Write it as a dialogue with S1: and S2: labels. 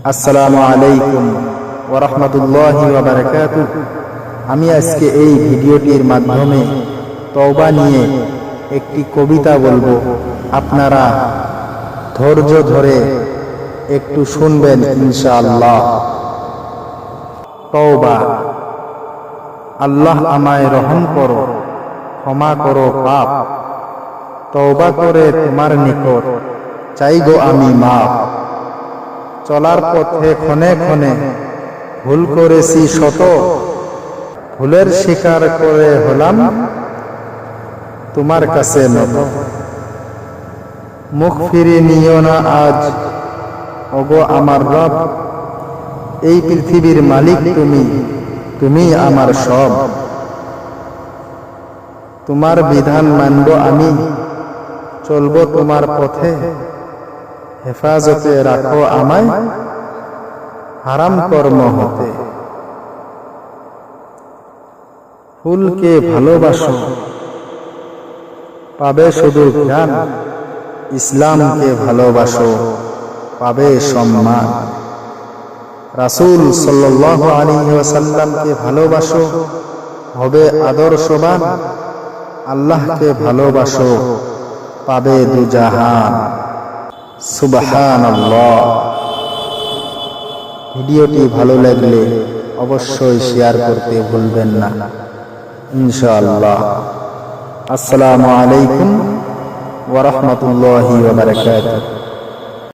S1: আসসালামু আলাইকুম ওয়া রাহমাতুল্লাহি ওয়া বারাকাতুহু। আমি আজকে এই ভিডিওটির মাধ্যমে তওবা নিয়ে একটি কবিতা বলবো। আপনারা ধৈর্য ধরে একটু শুনবেন ইনশাআল্লাহ। তওবা। আল্লাহ আমায় রহম করো, ক্ষমা করো পাপ, তওবা করে তোমার নিকট চাই গো আমি মাপ। চলার পথে ক্ষণে ক্ষণে ভুল করেছি শত, ভুলের স্বীকার করে হলাম তোমার কাছে নত। মুখ ফিরে নিও না আজ ওগো আমার রব, এই পৃথিবীর মালিক তুমি, তুমি আমার সব। তোমার বিধান মানব আমি, চলবো তোমার পথে, হেফাজতে রাখো আমায় হারাম কর্ম হতে। ফুলকে ভালোবাসো পাবে শুধু জ্ঞান, ইসলামকে ভালোবাসো পাবে সম্মান। রাসূল সাল্লাল্লাহু আলাইহি ওয়াসাল্লামকে ভালোবাসো হবে আদর্শবান, আল্লাহকে ভালোবাসো পাবে দুজাহান। সুবহানাল্লাহ। ভিডিওটি ভালো লাগলে অবশ্যই শেয়ার করতে ভুলবেন না ইনশাআল্লাহ। আসসালামু আলাইকুম ওয়া রাহমাতুল্লাহি ওয়া বারাকাতুহু।